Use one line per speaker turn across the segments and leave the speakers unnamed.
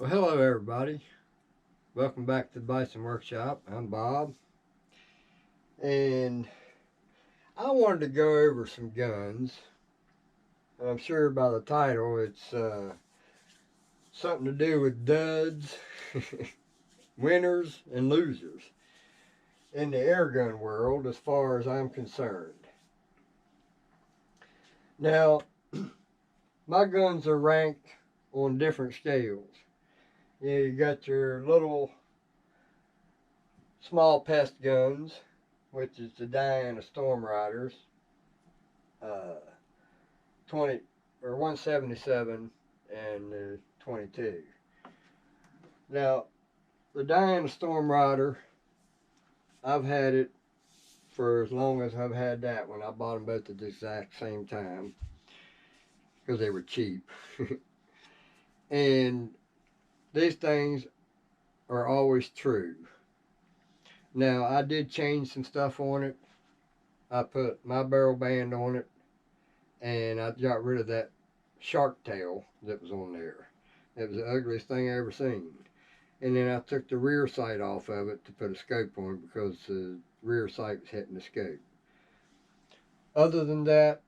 Well, hello everybody. Welcome back to the Bison Workshop. I'm Bob, and I wanted to go over some guns. I'm sure by the title it's something to do with duds, winners, and losers in the airgun world as far as I'm concerned. Now, my guns are ranked on different scales. You got your little small pest guns, which is the Diana Storm Riders, uh, 20 or 177 and the 22. Now, the Diana Storm Rider, I've had it for as long as I've had that one. I bought them both at the exact same time because they were cheap. And these things are always true. Now, I did change some stuff on it. I put my barrel band on it, and I got rid of that shark tail that was on there. It was the ugliest thing I ever seen. And then I took the rear sight off of it to put a scope on it because the rear sight was hitting the scope. Other than that,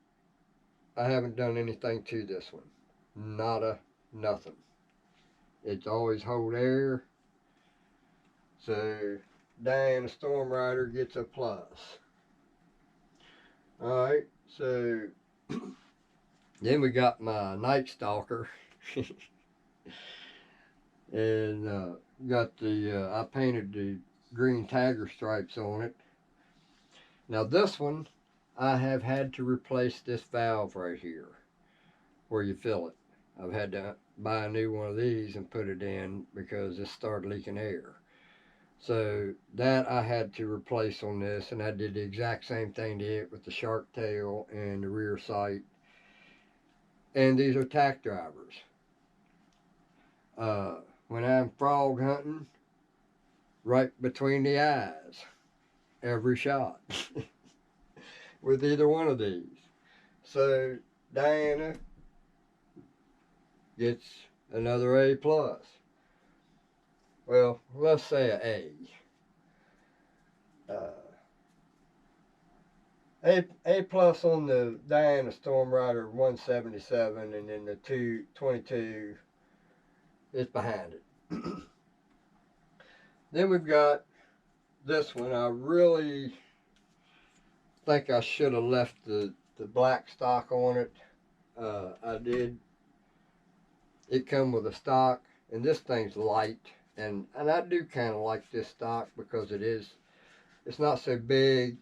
I haven't done anything to this one. Nada, nothing. It's always hold air. So Diana Storm Rider gets a plus. Alright, so then we got my Night Stalker. And got the I painted the green tiger stripes on it. Now this one, I have had to replace this valve right here where you fill it. I've had to buy a new one of these and put it in because it started leaking air. So that I had to replace on this, and I did the exact same thing to it with the shark tail and the rear sight. And these are tack drivers. When I'm frog hunting, right between the eyes, every shot, with either one of these. So Diana gets another A plus. Well, let's say an A plus on the Diana Storm Rider 177, and then the 222 is behind it. Then we've got this one. I really think I should have left the black stock on it. I did. It come with a stock, and this thing's light, and I do kind of like this stock because it's not so big,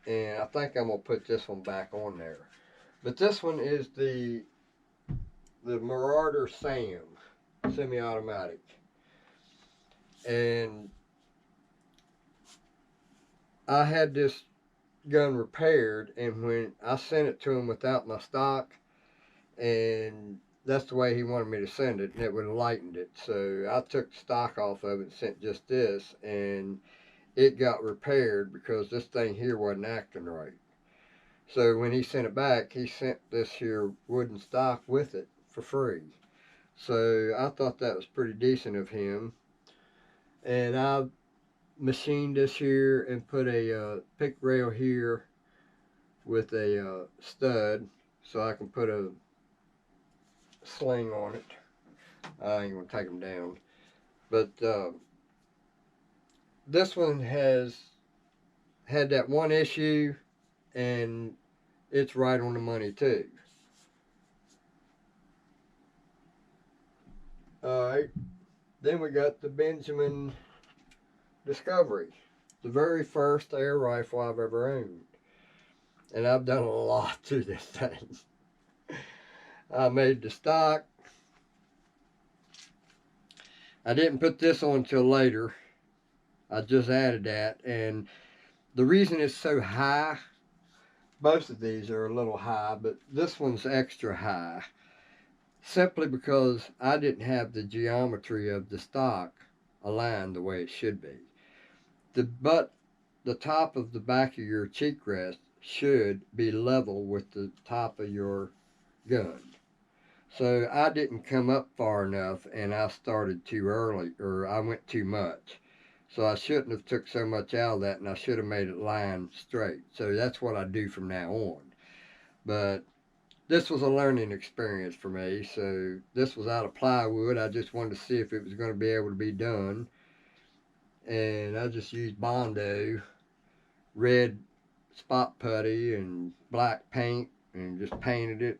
and I think I'm gonna put this one back on there. But this one is the Marauder Sam semi-automatic, and I had this gun repaired, and when I sent it to him without my stock, and that's the way he wanted me to send it, and it would have lightened it. So I took the stock off of it and sent just this, and it got repaired because this thing here wasn't acting right. So when he sent it back, he sent this here wooden stock with it for free. So I thought that was pretty decent of him. And I machined this here and put a pick rail here with a stud so I can put a sling on it. I ain't gonna take them down. But this one has had that one issue, and it's right on the money too. Alright, then we got the Benjamin Discovery, the very first air rifle I've ever owned. And I've done a lot to this thing. I made the stock. I didn't put this on until later. I just added that, and the reason it's so high, both of these are a little high, but this one's extra high, simply because I didn't have the geometry of the stock aligned the way it should be. The top of the back of your cheek rest should be level with the top of your gun. So I didn't come up far enough, and I started too early, or I went too much. So I shouldn't have took so much out of that, and I should have made it line straight. So that's what I do from now on. But this was a learning experience for me. So this was out of plywood. I just wanted to see if it was going to be able to be done. And I just used Bondo, red spot putty, and black paint, and just painted it.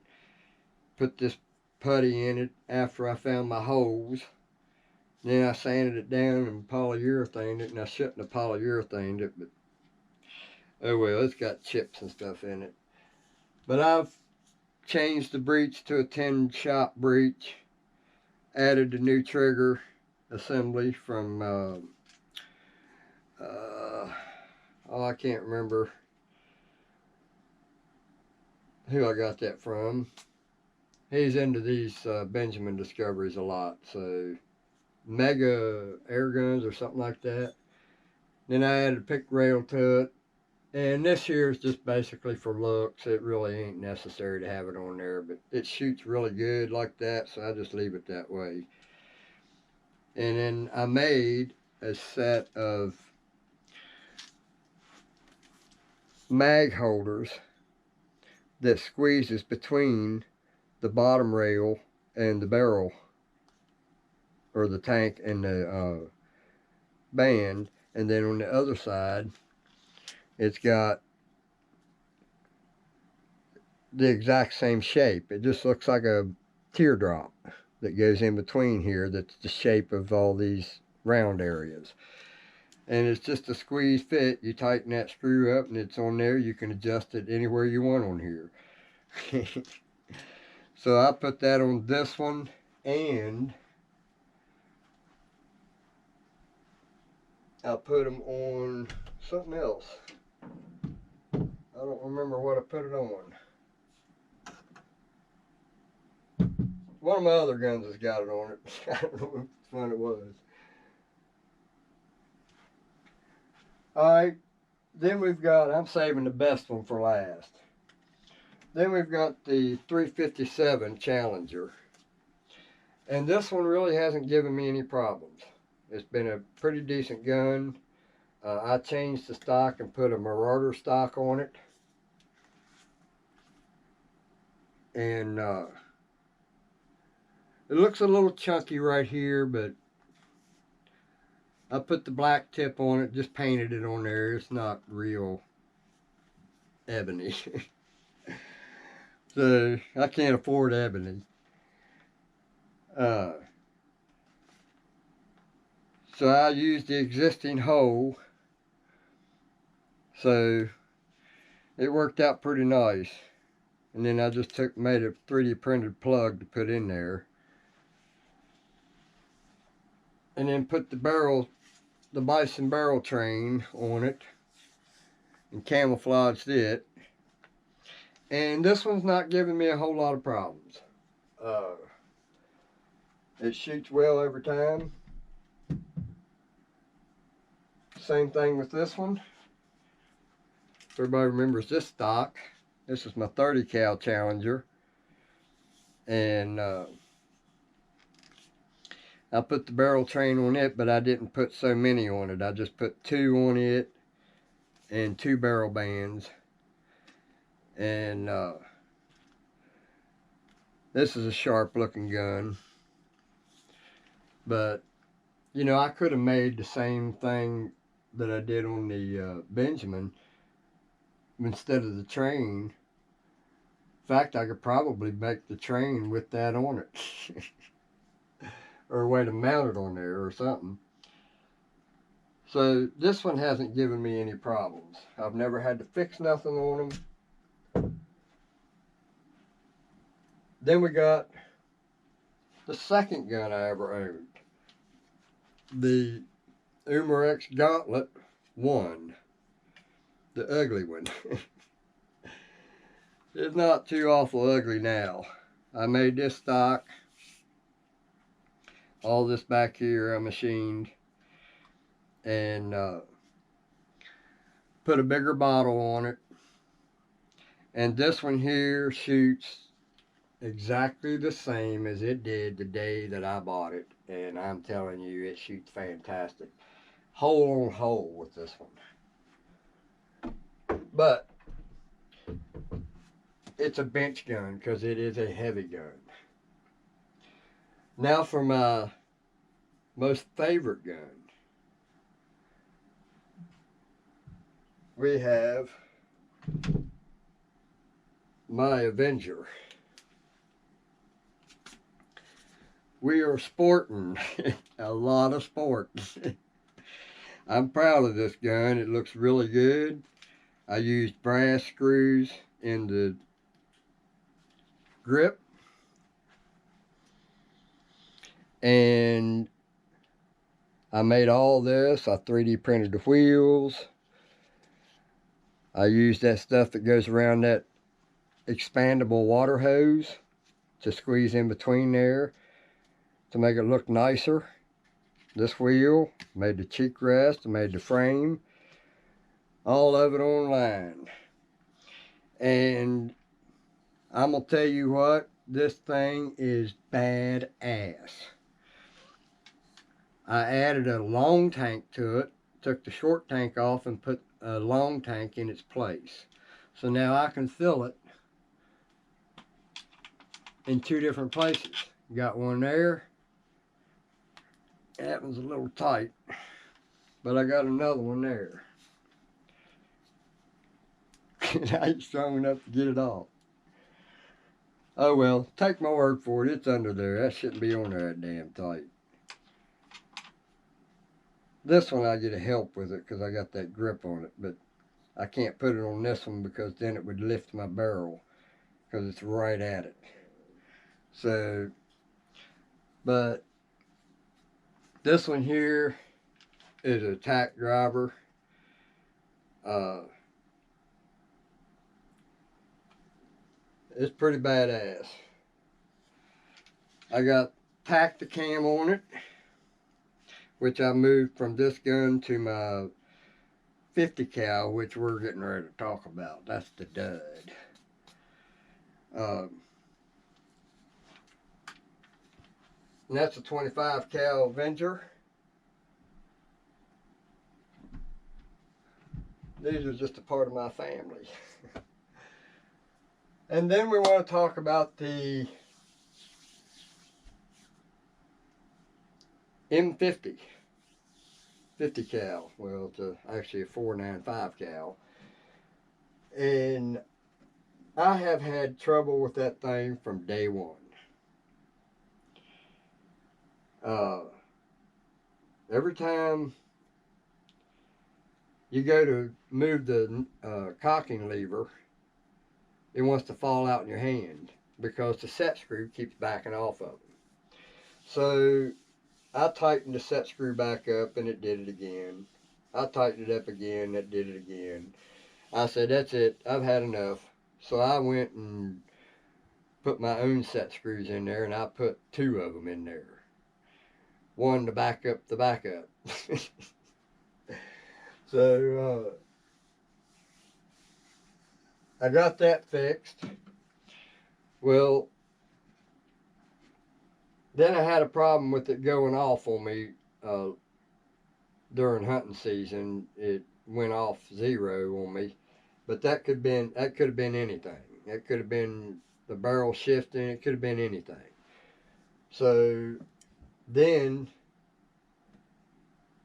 Put this putty in it after I found my holes. Then I sanded it down and polyurethaned it, and I shouldn't have polyurethaned it, but oh well, it's got chips and stuff in it. But I've changed the breech to a 10-shot breech, added the new trigger assembly from, oh, I can't remember who I got that from. He's into these Benjamin discoveries a lot, so Mega air guns or something like that. Then I added a pick rail to it. And this here is just basically for looks. It really ain't necessary to have it on there, but it shoots really good like that, so I just leave it that way. And then I made a set of mag holders that squeezes between the bottom rail and the barrel, or the tank and the band. And then on the other side, it's got the exact same shape. It just looks like a teardrop that goes in between here, that's the shape of all these round areas. And it's just a squeeze fit. You tighten that screw up and it's on there. You can adjust it anywhere you want on here. So I put that on this one, and I put them on something else. I don't remember what I put it on. One of my other guns has got it on it. I don't know which one it was. Alright, then we've got, I'm saving the best one for last. Then we've got the 357 Challenger. And this one really hasn't given me any problems. It's been a pretty decent gun. I changed the stock and put a Marauder stock on it. And it looks a little chunky right here, but I put the black tip on it, just painted it on there. It's not real ebony. So I can't afford ebony. So I used the existing hole. So it worked out pretty nice. And then I just made a 3D printed plug to put in there. And then put the bison barrel train on it and camouflaged it. And this one's not giving me a whole lot of problems. It shoots well every time. Same thing with this one. If everybody remembers this stock, this is my 30 cal Challenger. And I put the barrel train on it, but I didn't put so many on it. I just put 2 on it and 2 barrel bands. And this is a sharp looking gun. But, you know, I could have made the same thing that I did on the Benjamin instead of the train. In fact, I could probably make the train with that on it. Or a way to mount it on there or something. So this one hasn't given me any problems. I've never had to fix nothing on them. Then we got the second gun I ever owned. The Umarex Gauntlet 1. The ugly one. It's not too awful ugly now. I made this stock. All this back here I machined. And put a bigger bottle on it. And this one here shoots exactly the same as it did the day that I bought it, and I'm telling you, it shoots fantastic. Hole on hole with this one. But it's a bench gun because it is a heavy gun. Now for my most favorite gun. We have my Avenger. We are sporting a lot of sport. I'm proud of this gun. It looks really good. I used brass screws in the grip, and I made all this. I 3D printed the wheels. I used that stuff that goes around that expandable water hose to squeeze in between there to make it look nicer. This wheel made the cheek rest, made the frame, all of it online. And I'm gonna tell you what, this thing is badass. I added a long tank to it, took the short tank off and put a long tank in its place. So now I can fill it in two different places. Got one there. That one's a little tight, but I got another one there. I ain't strong enough to get it off. Oh well, take my word for it, it's under there. That shouldn't be on there that damn tight. This one I get a help with it because I got that grip on it, but I can't put it on this one because then it would lift my barrel because it's right at it. So, but this one here is a tack driver. It's pretty badass. I got Tacticam on it, which I moved from this gun to my 50 cal, which we're getting ready to talk about. That's the dud. And that's a 25 cal Avenger. These are just a part of my family. And then we want to talk about the M50, 50 cal. Well, it's actually a 495 cal. And I have had trouble with that thing from day one. Every time you go to move the cocking lever, it wants to fall out in your hand because the set screw keeps backing off of it. So I tightened the set screw back up and it did it again. I tightened it up again, it did it again. I said, that's it, I've had enough. So I went and put my own set screws in there, and I put two of them in there. One to back up the backup. So I got that fixed. Well, then I had a problem with it going off on me during hunting season. It went off 0 on me, but that could have been anything. It could have been the barrel shifting. It could have been anything. So then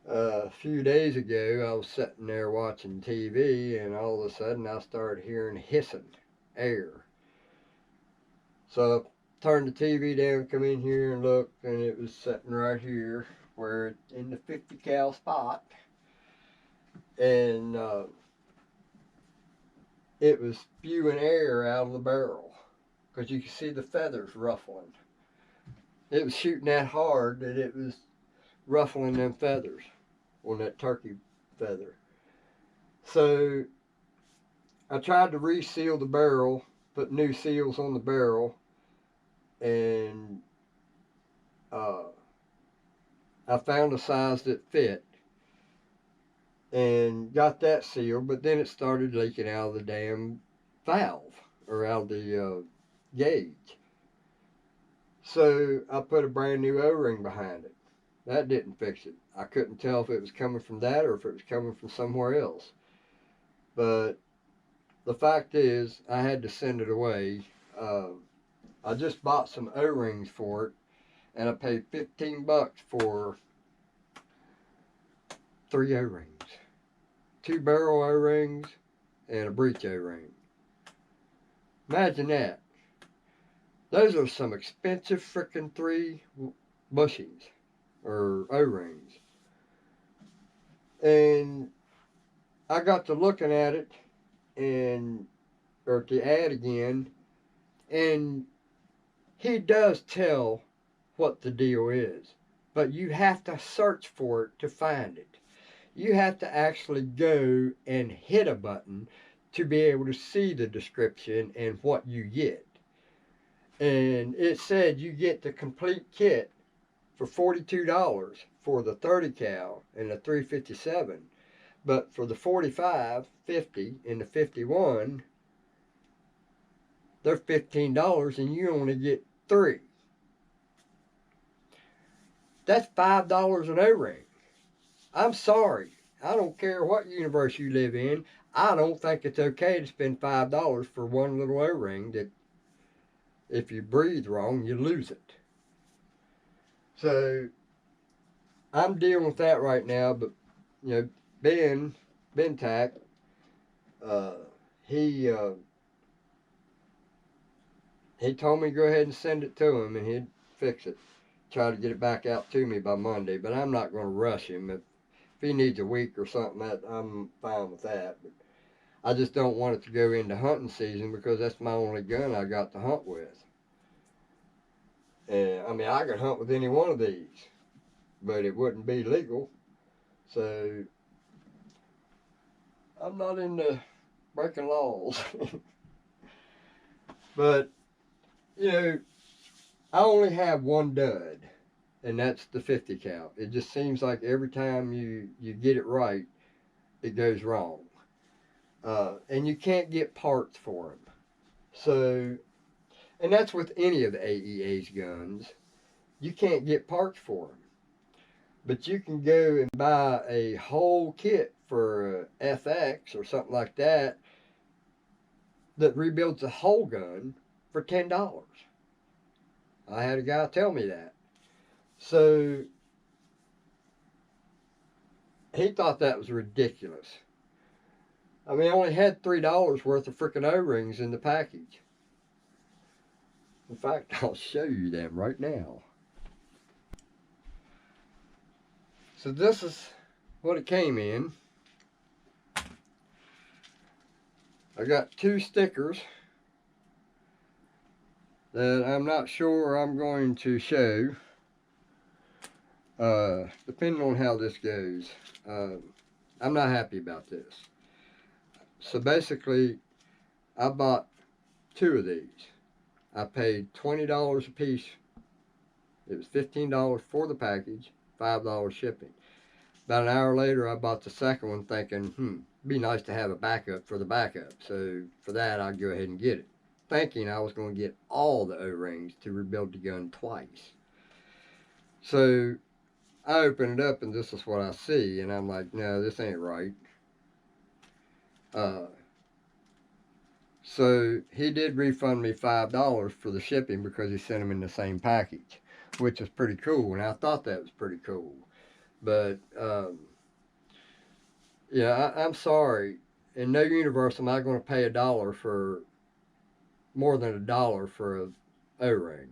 a few days ago, I was sitting there watching TV, and all of a sudden I started hearing hissing air. So I turned the TV down, come in here and looked, and it was sitting right here, where in the 50 cal spot, and it was spewing air out of the barrel because you could see the feathers ruffling. It was shooting that hard that it was ruffling them feathers on that turkey feather. So I tried to reseal the barrel, put new seals on the barrel, and I found a size that fit and got that sealed, but then it started leaking out of the damn valve or out of the gauge. So I put a brand new O-ring behind it. That didn't fix it. I couldn't tell if it was coming from that or if it was coming from somewhere else. But the fact is, I had to send it away. Uh, I just bought some O-rings for it, and I paid $15 for 3 O-rings, 2 barrel O-rings, and a breech O-ring. Imagine that. Those are some expensive frickin' 3 bushings or O-rings. And I got to looking at it and or the ad again, and he does tell what the deal is, but you have to search for it to find it. You have to actually go and hit a button to be able to see the description and what you get. And it said you get the complete kit for $42 for the 30 cal and the 357, but for the 45, 50, and the 51, they're $15 and you only get 3. That's $5 an O-ring. I'm sorry. I don't care what universe you live in. I don't think it's okay to spend $5 for one little O-ring that if you breathe wrong, you lose it. So I'm dealing with that right now, but you know, Ben Tack, he told me to go ahead and send it to him and he'd fix it. Try to get it back out to me by Monday, but I'm not going to rush him. If he needs a week or something, I'm fine with that. But I just don't want it to go into hunting season because that's my only gun I got to hunt with. And I mean, I could hunt with any one of these, but it wouldn't be legal. So I'm not into breaking laws. But, you know, I only have one dud, and that's the 50 cal. It just seems like every time you get it right, it goes wrong. And you can't get parts for them. So, and that's with any of the AEA's guns. You can't get parts for them. But you can go and buy a whole kit for a FX or something like that that rebuilds the whole gun for $10. I had a guy tell me that. So he thought that was ridiculous. I mean, I only had $3 worth of freaking O-rings in the package. In fact, I'll show you them right now. So this is what it came in. I got 2 stickers that I'm not sure I'm going to show. Depending on how this goes. I'm not happy about this. So basically, I bought 2 of these. I paid $20 a piece. It was $15 for the package, $5 shipping. About an hour later, I bought the second one thinking, it'd be nice to have a backup for the backup. So for that, I'd go ahead and get it. Thinking I was going to get all the O-rings to rebuild the gun twice. So I open it up and this is what I see. And I'm like, no, this ain't right. So he did refund me $5 for the shipping because he sent them in the same package, which is pretty cool. And I thought that was pretty cool. But, yeah, I'm sorry. In no universe am I going to pay $1 for more than $1 for a O-ring.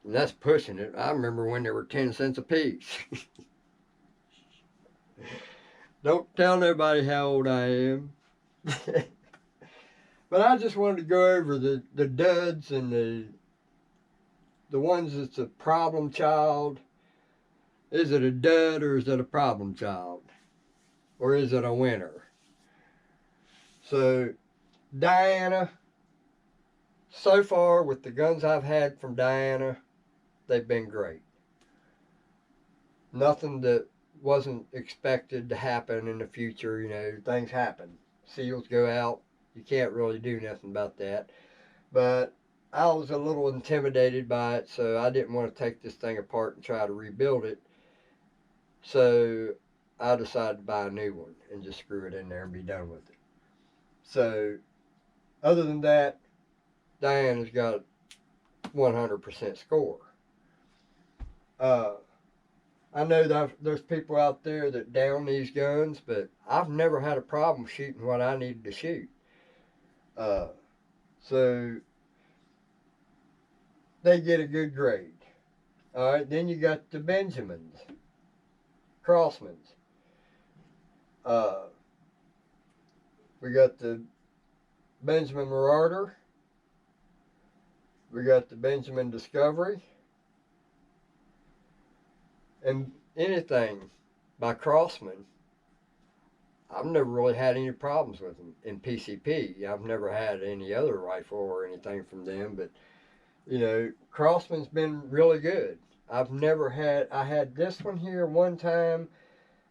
And that's pushing it. I remember when they were 10 cents a piece. Don't tell nobody how old I am. But I just wanted to go over the duds and the ones that's a problem child. Is it a dud or is it a problem child? Or is it a winner? So, Diana, so far with the guns I've had from Diana, they've been great. Nothing that wasn't expected to happen in the future. You know, things happen. Seals go out. You can't really do nothing about that. But I was a little intimidated by it, so I didn't want to take this thing apart and try to rebuild it. So I decided to buy a new one and just screw it in there and be done with it. So other than that, Diane has got 100% score. Uh, I know that there's people out there that down these guns, but I've never had a problem shooting what I needed to shoot. Uh, so they get a good grade. All right, then you got the Benjamins, Crossmans. Uh, we got the Benjamin Marauder. We got the Benjamin Discovery. And anything by Crossman, I've never really had any problems with them. In PCP, I've never had any other rifle or anything from them, but you know, Crossman's been really good. I had this one here one time.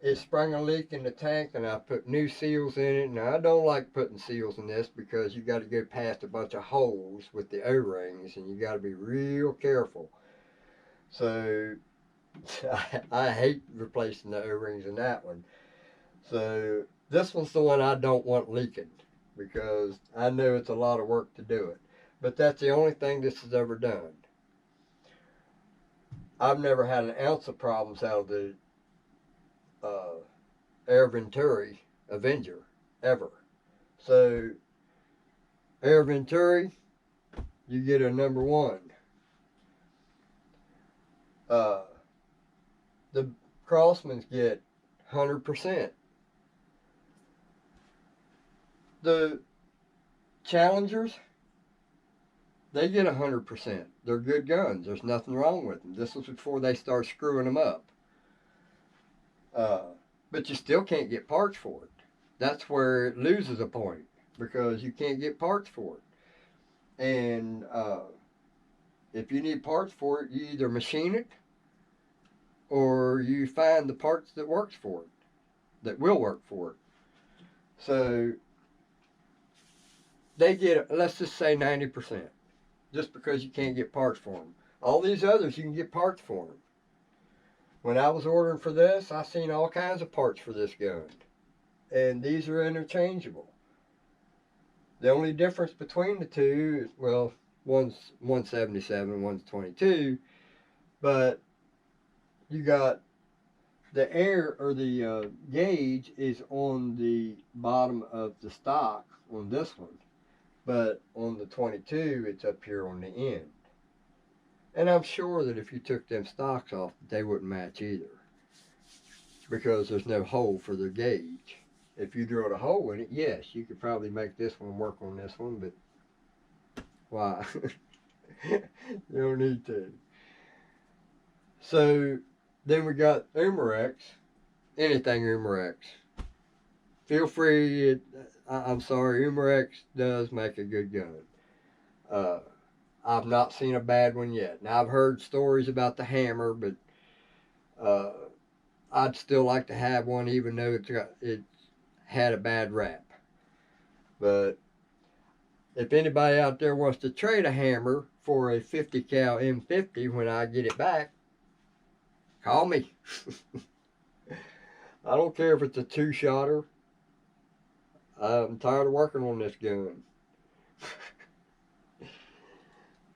It sprung a leak in the tank and I put new seals in it. Now, I don't like putting seals in this because you got to go past a bunch of holes with the O-rings and you got to be real careful. So, I hate replacing the O-rings in that one. So, this one's the one I don't want leaking because I know it's a lot of work to do it. But that's the only thing this has ever done. I've never had an ounce of problems out of the Air Venturi Avenger ever. So Air Venturi, you get a number one. The Crossmans get 100%. The Challengers, they get 100%. They're good guns. There's nothing wrong with them. This was before they start screwing them up. But you still can't get parts for it. That's where it loses a point because you can't get parts for it. And if you need parts for it, you either machine it or you find the parts that works for it, that will work for it. So they get, let's just say 90%, just because you can't get parts for them. All these others, you can get parts for them. When I was ordering for this, I seen all kinds of parts for this gun. And these are interchangeable. The only difference between the two is, well, one's 177, one's 22, but you got the air or the gauge is on the bottom of the stock on this one, but on the 22, it's up here on the end. And I'm sure that if you took them stocks off, they wouldn't match either because there's no hole for the gauge. If you drilled a hole in it, yes, you could probably make this one work on this one, but why? You don't need to. So then we got Umarex, anything Umarex. Feel free, I'm sorry, Umarex does make a good gun. I've not seen a bad one yet. Now, I've heard stories about the hammer, but I'd still like to have one even though it had a bad rap. But if anybody out there wants to trade a hammer for a 50 cal M50 when I get it back, call me. I don't care if it's a two-shotter. I'm tired of working on this gun.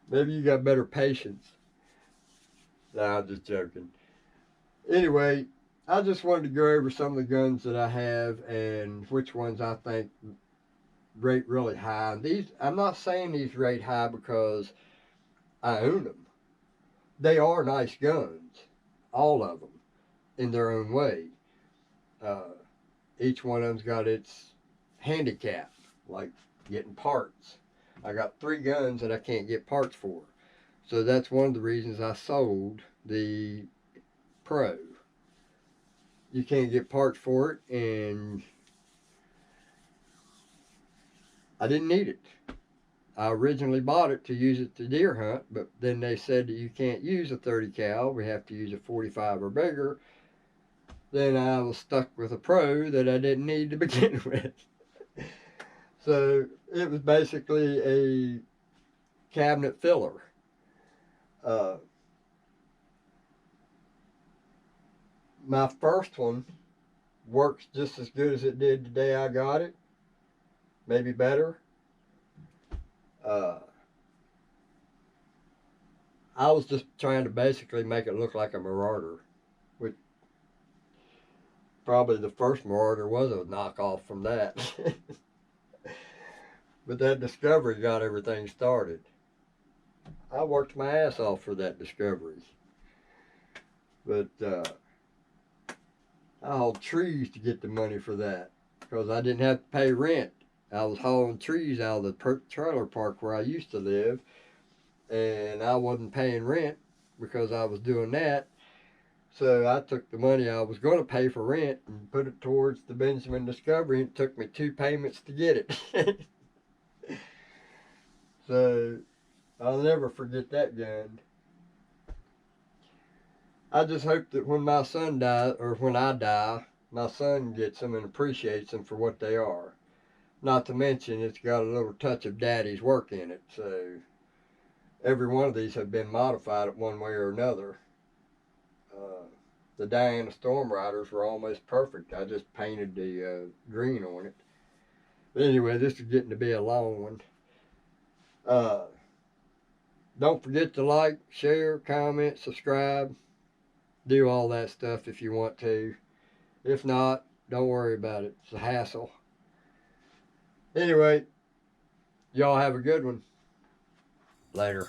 Maybe you got better patience. Nah, I'm just joking. Anyway, I just wanted to go over some of the guns that I have and which ones I think rate really high. These, I'm not saying these rate high because I own them. They are nice guns, all of them, in their own way. Each one of them's got its handicap, like getting parts. I got 3 guns that I can't get parts for. So that's one of the reasons I sold the Pro. You can't get parts for it, and I didn't need it. I originally bought it to use it to deer hunt, but then they said that you can't use a 30 cal, we have to use a 45 or bigger. Then I was stuck with a Pro that I didn't need to begin with. So it was basically a cabinet filler. My first one works just as good as it did the day I got it, maybe better. Uh, I was just trying to basically make it look like a Marauder, which probably the first Marauder was a knockoff from that. But that Discovery got everything started. I worked my ass off for that Discovery. But I hauled trees to get the money for that because I didn't have to pay rent. I was hauling trees out of the trailer park where I used to live, and I wasn't paying rent because I was doing that. So I took the money I was going to pay for rent and put it towards the Benjamin Discovery, and it took me 2 payments to get it. So I'll never forget that gun. I just hope that when my son dies, or when I die, my son gets them and appreciates them for what they are. Not to mention, it's got a little touch of daddy's work in it. So every one of these have been modified in one way or another. The Diana Storm Riders were almost perfect. I just painted the green on it. But anyway, this is getting to be a long one. Don't forget to like, share, comment, subscribe. Do all that stuff if you want to. If not, don't worry about it. It's a hassle. Anyway, y'all have a good one. Later.